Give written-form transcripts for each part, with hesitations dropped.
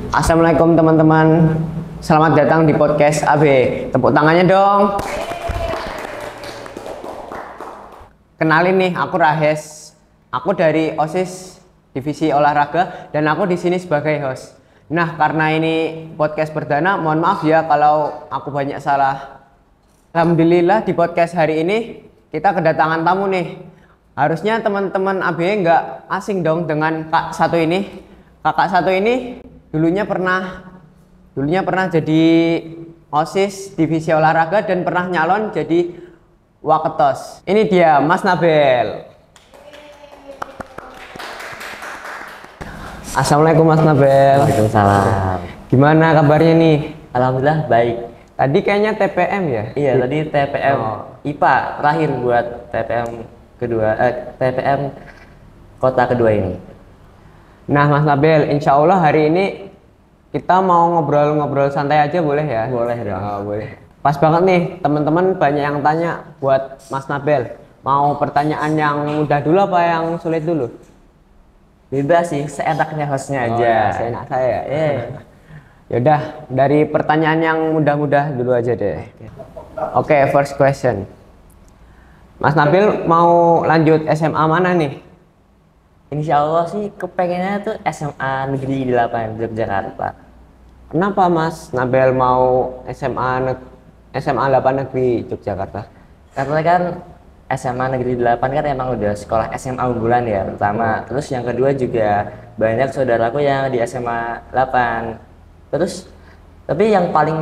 Assalamualaikum teman-teman. Selamat datang di podcast AB. Tepuk tangannya dong. Kenalin nih, aku Rahes. Aku dari OSIS Divisi Olahraga dan aku di sini sebagai host. Nah, karena ini podcast perdana, mohon maaf ya kalau aku banyak salah. Alhamdulillah di podcast hari ini kita kedatangan tamu nih. Harusnya teman-teman AB nggak asing dong dengan Kak satu ini. Kakak satu ini dulunya pernah jadi OSIS Divisi Olahraga dan pernah nyalon jadi Waketos. Ini dia Mas Nabil. Assalamualaikum Mas Nabil. Waalaikumsalam. Gimana kabarnya nih? Alhamdulillah baik. Tadi kayaknya TPM ya? Iya, tadi TPM IPA terakhir buat TPM kedua, TPM kota kedua ini. Nah Mas Nabil, insya Allah hari ini kita mau ngobrol-ngobrol santai aja, boleh ya? Boleh dong. Oh, boleh. Pas banget nih, teman-teman banyak yang tanya buat Mas Nabil. Mau pertanyaan yang mudah dulu apa yang sulit dulu? Bebas sih, seenaknya hostnya aja. Oh, ya, seenak saya. Yaudah, dari pertanyaan yang mudah-mudah dulu aja deh. Oke, first question. Mas Nabil mau lanjut SMA mana nih? Insya Allah sih kepengennya tuh SMA Negeri 8 Yogyakarta. Kenapa Mas Nabil mau SMA 8 Negeri Yogyakarta? Karena kan SMA Negeri 8 kan emang udah sekolah SMA unggulan ya pertama. Terus yang kedua juga banyak saudaraku yang di SMA 8. Terus tapi yang paling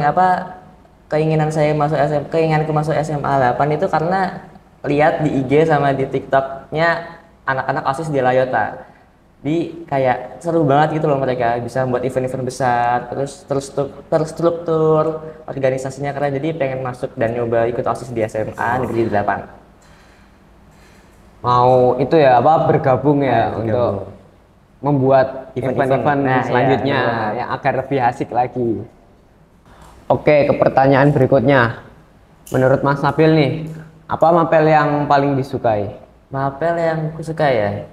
keinginanku masuk SMA 8 itu karena lihat di IG sama di TikToknya anak-anak OSIS di Layota. Di kayak seru banget gitu loh, mereka bisa buat event-event besar, terus terstruktur, organisasinya keren, jadi pengen masuk dan nyoba ikut OSIS di SMA Negeri 8. Mau itu ya bergabung ya untuk membuat event-event selanjutnya yang agar lebih asik lagi. Oke, ke pertanyaan berikutnya. Menurut Mas Nabil nih, apa mapel yang paling disukai? Mapel yang aku suka ya,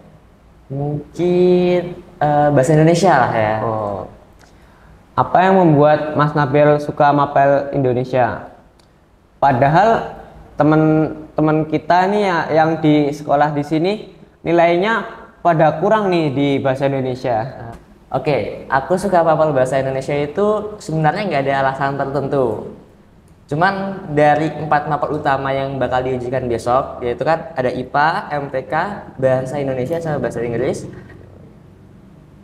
mungkin bahasa Indonesia lah ya. Oh. Apa yang membuat Mas Nabil suka mapel Indonesia? Padahal teman-teman kita nih ya, yang di sekolah di sini nilainya pada kurang nih di bahasa Indonesia. Oke, aku suka mapel bahasa Indonesia itu sebenarnya nggak ada alasan tertentu. Cuman dari 4 mapel utama yang bakal diujikan besok, yaitu kan ada IPA, MTK, Bahasa Indonesia sama Bahasa Inggris.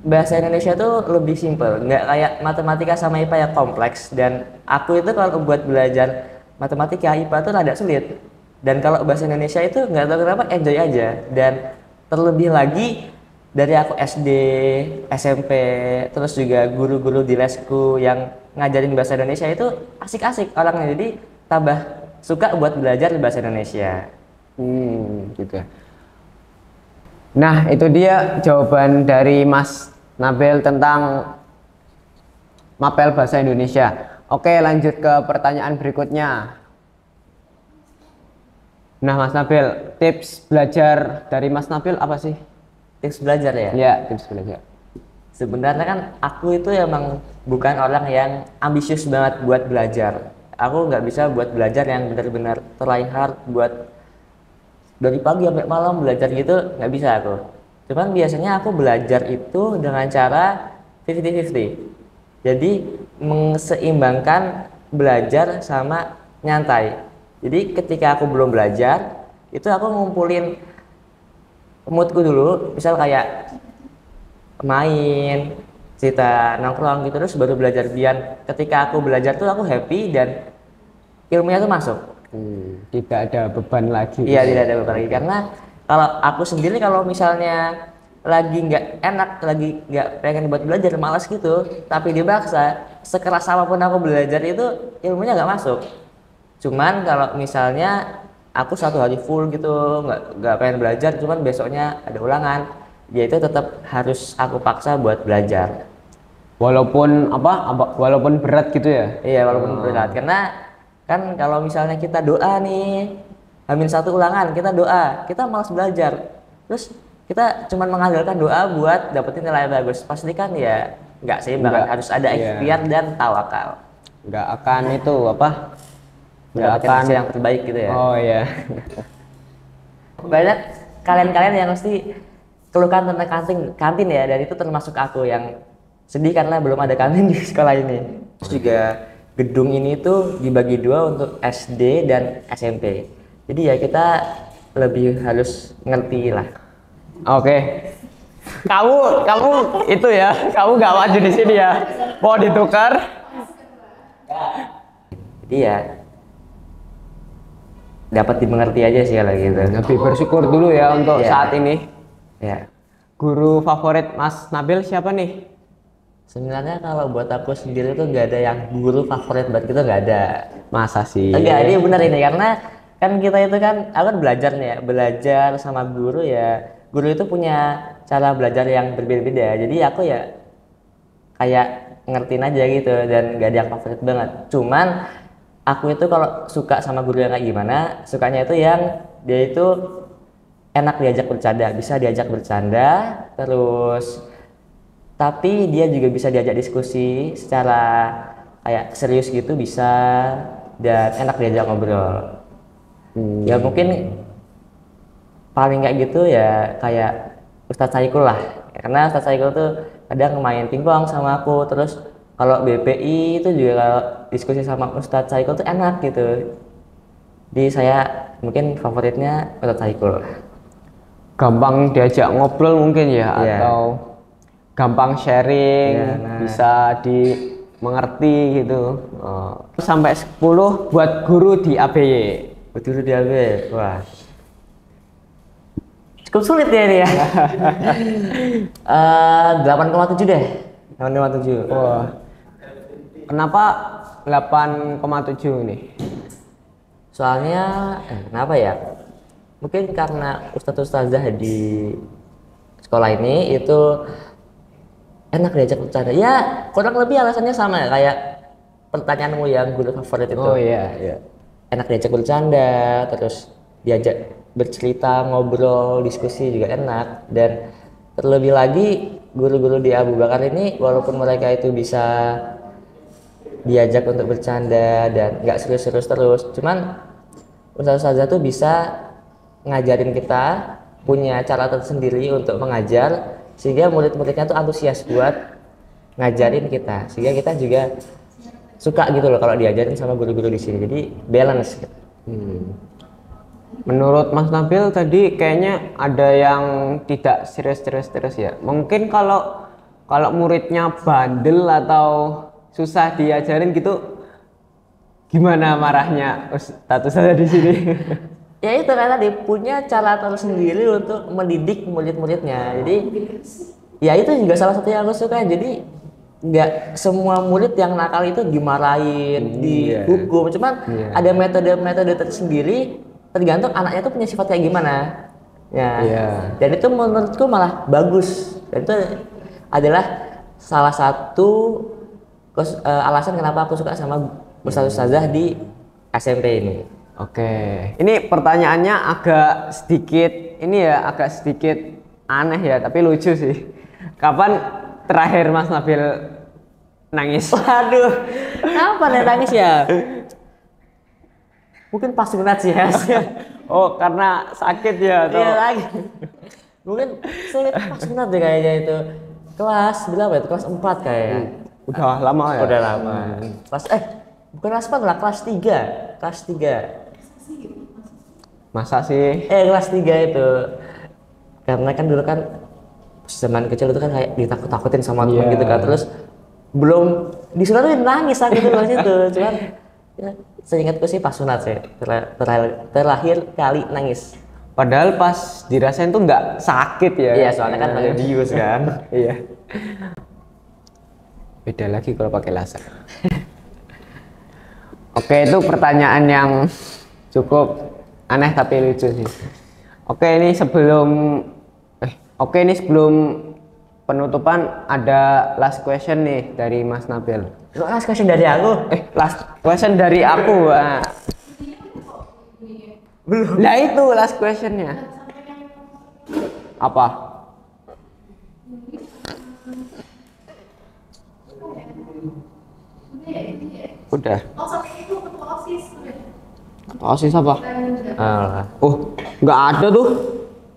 Bahasa Indonesia tuh lebih simpel, nggak kayak matematika sama IPA yang kompleks. Dan aku itu kalau buat belajar matematika, IPA tuh rada sulit. Dan kalau Bahasa Indonesia itu nggak tahu kenapa enjoy aja. Dan terlebih lagi dari aku SD, SMP, terus juga guru-guru di lesku yang ngajarin bahasa Indonesia itu asik-asik orangnya, jadi tambah suka buat belajar bahasa Indonesia. Gitu. Nah, itu dia jawaban dari Mas Nabil tentang mapel bahasa Indonesia. Oke, lanjut ke pertanyaan berikutnya. Nah, Mas Nabil, tips belajar dari Mas Nabil apa sih? Tips belajar ya? Ya, tips belajar. Sebenarnya kan aku itu emang bukan orang yang ambisius banget buat belajar. Aku nggak bisa buat belajar yang benar-benar try hard buat dari pagi sampai malam belajar gitu, nggak bisa aku. Cuman biasanya aku belajar itu dengan cara 50-50. Jadi menseimbangkan belajar sama nyantai. Jadi ketika aku belum belajar, itu aku ngumpulin moodku dulu, misal kayak main, cerita, nongkrong gitu, terus baru belajar, biar ketika aku belajar tuh aku happy dan ilmunya tuh masuk. Tidak ada beban lagi. Iya, tidak ada beban lagi, karena kalau aku sendiri kalau misalnya lagi nggak enak, lagi nggak pengen buat belajar, malas gitu, tapi dipaksa, sekeras apapun aku belajar itu ilmunya nggak masuk. Cuman kalau misalnya aku 1 hari full gitu nggak pengen belajar, cuman besoknya ada ulangan, ya itu tetap harus aku paksa buat belajar. Walaupun walaupun berat gitu ya? Iya, walaupun berat, karena kan kalau misalnya kita doa nih, H-1 ulangan kita doa, kita malas belajar, terus kita cuma mengandalkan doa buat dapetin nilai bagus, pastikan ya nggak seimbang, Nggak, harus ada iya. ikhtiar dan tawakal. Nggak akan itu apa? Nggak Mendapatkan akan. hasil yang terbaik gitu ya. Oh iya. Banyak kalian-kalian yang mesti keluhkan tentang kantin ya, dan itu termasuk aku yang sedih karena belum ada kantin di sekolah ini. Terus juga gedung ini tuh dibagi dua untuk SD dan SMP. Jadi ya kita lebih harus ngerti lah. Oke. Kamu itu ya, kamu nggak maju di sini ya. Mau ditukar? Jadi ya dapat dimengerti aja sih kalau gitu. Lebih bersyukur dulu ya untuk Iya. saat ini. Ya. Guru favorit Mas Nabil siapa nih? Sebenarnya kalau buat aku sendiri tuh nggak ada yang guru favorit buat kita, nggak ada. Masa sih? Enggak, ini benar ini karena kan kita itu kan, aku kan belajar nih ya, belajar sama guru ya. Guru itu punya cara belajar yang berbeda-beda. Jadi aku ya kayak ngertiin aja gitu dan nggak ada yang favorit banget. Cuman aku itu kalau suka sama guru yang kayak gimana, sukanya itu yang dia itu enak diajak bercanda, bisa diajak bercanda, terus tapi dia juga bisa diajak diskusi secara kayak serius gitu bisa, dan enak diajak ngobrol. Ya mungkin paling kayak gitu ya kayak Ustadz Saikul lah, karena Ustadz Saikul tuh kadang main pingpong sama aku, terus kalau BPI itu juga kalau diskusi sama Ustadz Saikul tuh enak gitu. Jadi saya mungkin favoritnya Ustadz Saikul. Gampang diajak ngobrol mungkin ya, Iya. atau gampang sharing, Iya, nah. bisa dimengerti gitu. Oh. Sampai 10 buat guru di ABY. Betul dia be, wah. Cukup sulit ya ini ya. 8,7 deh. 8,7. Wah. Kenapa 8,7 nih? Soalnya kenapa ya? Mungkin karena ustadz-ustazah di sekolah ini itu enak diajak bercanda. Ya, kurang lebih alasannya sama kayak pertanyaanmu yang guru favorit itu. Oh iya, iya. Enak diajak bercanda, terus diajak bercerita, ngobrol, diskusi juga enak. Dan terlebih lagi guru-guru di Abu Bakar ini walaupun mereka itu bisa diajak untuk bercanda dan nggak serius-serius terus, cuman ustazah tuh bisa ngajarin kita, punya cara tersendiri untuk mengajar sehingga murid-muridnya tuh antusias buat ngajarin kita, sehingga kita juga suka gitu loh kalau diajarin sama guru-guru di sini. Jadi balance gitu. Menurut Mas Nabil tadi kayaknya ada yang tidak serius-serius terus ya. Mungkin kalau muridnya bandel atau susah diajarin gitu, gimana marahnya status saya di sini? Ya itu karena dia punya cara tersendiri untuk mendidik murid-muridnya. Jadi ya itu juga salah satu yang aku suka. Jadi nggak semua murid yang nakal itu dimarahin, dihukum. Cuman ada metode-metode tersendiri tergantung anaknya tuh punya sifat kayak gimana. Ya. Dan itu menurutku malah bagus. Dan itu adalah salah satu alasan kenapa aku suka sama ustazah di SMP ini. Oke, ini pertanyaannya agak sedikit aneh ya, tapi lucu sih. Kapan terakhir Mas Nabil nangis? Waduh, kapan ya nangis ya? Mungkin pas sunat sih ya. Oh, karena sakit ya atau? Iya lagi. Mungkin sulit pas sunat deh kayaknya itu. Kelas berapa itu? Kelas 4 kayaknya. Udah lama ya? Udah lama. Bukan kelas 4 lah, kelas 3. Kelas 3. Masa sih? Kelas 3 itu. Karena kan dulu kan zaman kecil itu kan kayak ditakut-takutin sama teman gitu kan. Terus belum disunat tuh nangis sakit itu pas itu. Cuman ya, seingatku sih pas sunat sih. Terakhir kali nangis. Padahal pas dirasain tuh nggak sakit ya? Iya, soalnya kan pakai bius kan. Iya. Beda lagi kalau pakai laser. Oke, itu pertanyaan yang cukup aneh tapi lucu sih. Oke, ini sebelum penutupan ada last question nih dari Mas Nabil. Last question dari aku. Last question dari aku. Belum. Nah itu last questionnya. Apa? Udah. Oh, sampai itu ketua OSIS udah. OSIS apa? Alah. Oh, nggak ada tuh.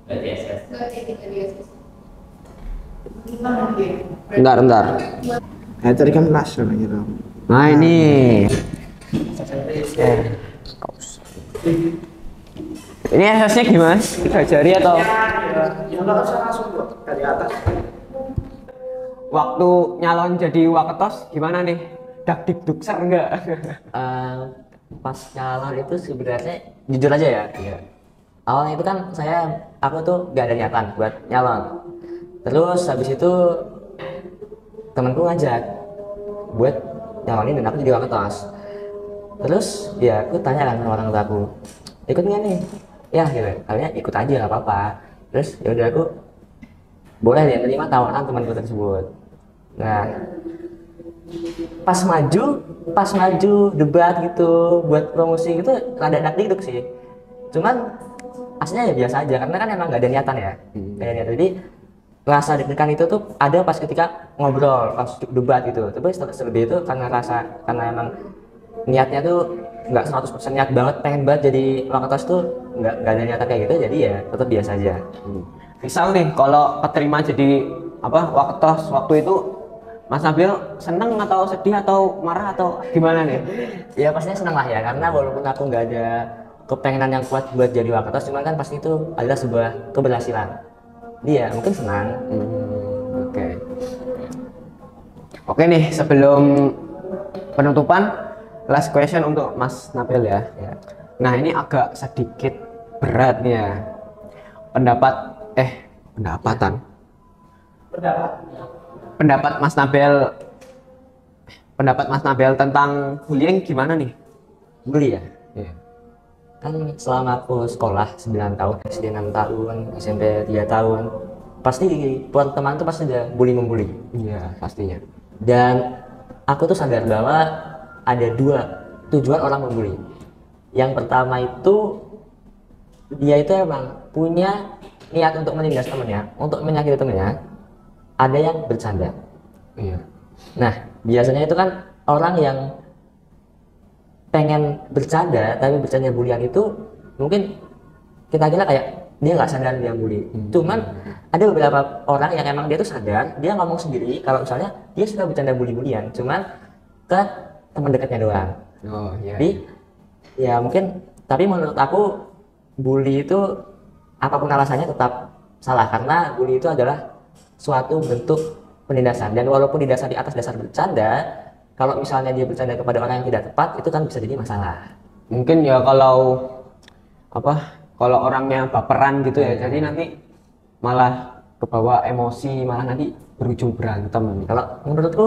Enggak di OSIS. Gimana dia? Bentar. Tadi kan kelas gitu. Nah ini. Ini asasnya gimana? Jari atau? Ya nggak usah langsung kok dari atas. Waktu nyalon jadi waketos gimana nih? Dak dukser enggak? Pas nyalon itu sebenarnya jujur aja ya. Awalnya itu kan aku tuh gak ada niatan buat nyalon. Terus habis itu temanku ngajak buat nyalonin dan aku jadi waketos. Terus ya aku tanya kan sama orang tua aku, ikut nggak nih? Ya gitu, kalian ikut aja nggak apa-apa. Terus ya udah aku boleh dia terima tawaran temanku tersebut. Nah pas maju debat gitu buat promosi gitu rada deg-deg sih. Cuman aslinya ya biasa aja karena kan emang nggak ada niatan ya. Nggak ada niatan. Jadi rasa deg-degan itu tuh ada pas ketika ngobrol pas debat gitu. Tapi selebih itu karena emang niatnya tuh nggak 100% niat banget pengen banget jadi waketos tuh nggak ada niatan kayak gitu, jadi ya tetap biasa aja. Misal nih kalau keterima jadi waketos waktu itu Mas Nabil seneng atau sedih atau marah atau gimana nih? Ya pastinya seneng lah ya, karena walaupun aku nggak ada kepengenan yang kuat buat jadi waketos, cuman kan pasti itu adalah sebuah keberhasilan. Dia mungkin senang. Oke nih, sebelum penutupan, last question untuk Mas Nabil ya. Nah ini agak sedikit berat nih ya. Pendapat Mas Nabil tentang bullying gimana nih? Bully ya? Kan selama aku sekolah 9 tahun, SD 6 tahun, SMP 3 tahun, pasti buat teman tuh pasti ada bully-membuli. Iya, pastinya. Dan aku tuh sadar bahwa ada 2 tujuan orang membuli. Yang pertama itu dia itu emang punya niat untuk menindas temennya, untuk menyakiti temennya. Ada yang bercanda. Iya. Nah, biasanya itu kan orang yang pengen bercanda tapi bercanda bulian itu mungkin kita kira kayak dia nggak sadar dia bully. Cuman ada beberapa orang yang emang dia tuh sadar, dia ngomong sendiri kalau misalnya dia suka bercanda bully-bulian, cuman ke teman dekatnya doang. Oh iya. Jadi ya mungkin, tapi menurut aku bully itu apapun alasannya tetap salah, karena bully itu adalah suatu bentuk penindasan, dan walaupun didasar di atas dasar bercanda, kalau misalnya dia bercanda kepada orang yang tidak tepat, itu kan bisa jadi masalah. Mungkin ya kalau orangnya baperan gitu ya, jadi nanti malah kebawa emosi, malah nanti berujung berantem. Kalau menurutku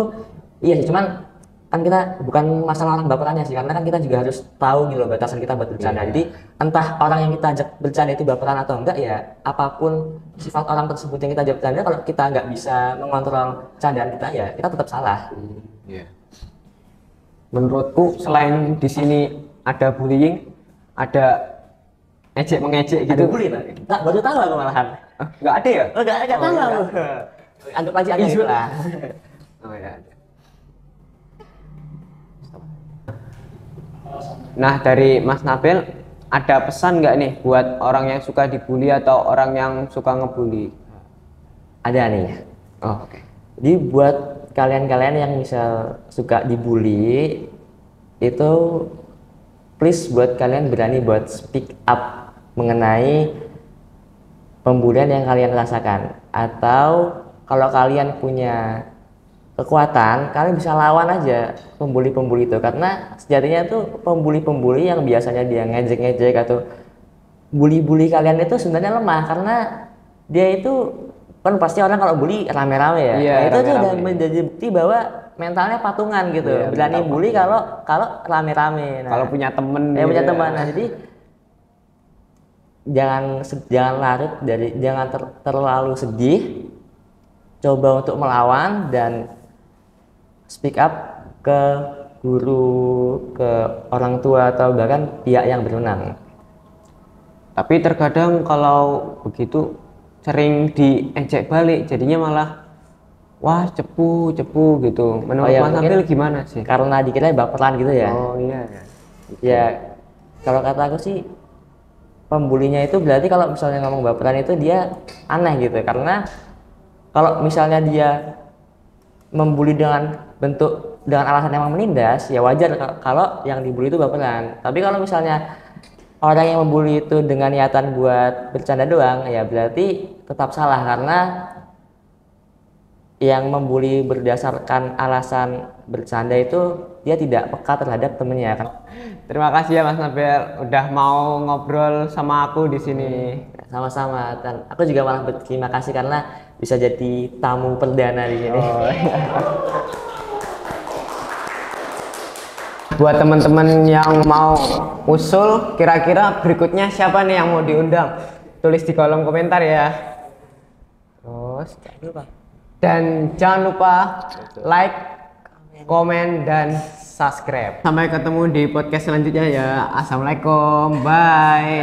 iya sih, cuman kan kita bukan masalah orang baperannya sih, karena kan kita juga harus tahu gitu loh batasan kita buat bercanda. Jadi entah orang yang kita ajak bercanda itu baperan atau enggak, ya apapun sifat orang tersebut yang kita ajak bercanda, kalau kita nggak bisa mengontrol candaan kita, ya kita tetap salah. Menurutku selain di sini ada bullying, ada ejek mengejek gitu. Ada bully tadi? Nggak, baru tahu aku malahan. Nggak ada ya? Oh, nggak tahu. Anggap aja ada gitu lah. Oh ya. Nah dari Mas Nabil ada pesan nggak nih buat orang yang suka dibully atau orang yang suka ngebully? Ada nih. Oh, oke. Jadi buat kalian-kalian yang misal suka dibully, itu please buat kalian berani buat speak up mengenai pembulian yang kalian rasakan. Atau kalau kalian punya kekuatan, kalian bisa lawan aja pembuli-pembuli itu, karena sejatinya tuh pembuli-pembuli yang biasanya dia ngejek-ngejek atau bully-bully kalian itu sebenarnya lemah, karena dia itu kan pasti orang kalau bully rame-rame ya. Iya, Nah, itu tuh rame-rame. udah menjadi bukti bahwa mentalnya patungan gitu. Iya, Berani mental bully kalau rame-rame. Nah, Kalau punya temen ya gitu punya ya. teman. Nah, jadi jangan larut jangan terlalu sedih. Coba untuk melawan dan speak up ke guru, ke orang tua, atau bahkan pihak yang berwenang. Tapi terkadang kalau begitu sering diejek balik, jadinya malah wah cepu gitu. Menurut Oh, ya, Mas mungkin Nabil gimana sih? karena dikira baperan gitu ya. Oh iya. Ya, kalau kata aku sih pembulinya itu berarti kalau misalnya ngomong baperan itu dia aneh gitu. Karena kalau misalnya dia membuli dengan alasan yang menindas, ya wajar kalau yang dibully itu baperan. Tapi kalau misalnya orang yang membuli itu dengan niatan buat bercanda doang, ya berarti tetap salah karena yang membuli berdasarkan alasan bercanda itu dia tidak peka terhadap temennya kan. Terima kasih ya Mas Nabil udah mau ngobrol sama aku di sini. Sama-sama, dan aku juga malah berterima kasih karena bisa jadi tamu perdana di sini. Buat teman-teman yang mau usul kira-kira berikutnya siapa nih yang mau diundang, tulis di kolom komentar ya. Terus dan jangan lupa like, komen, dan subscribe. Sampai ketemu di podcast selanjutnya ya. Assalamualaikum, bye.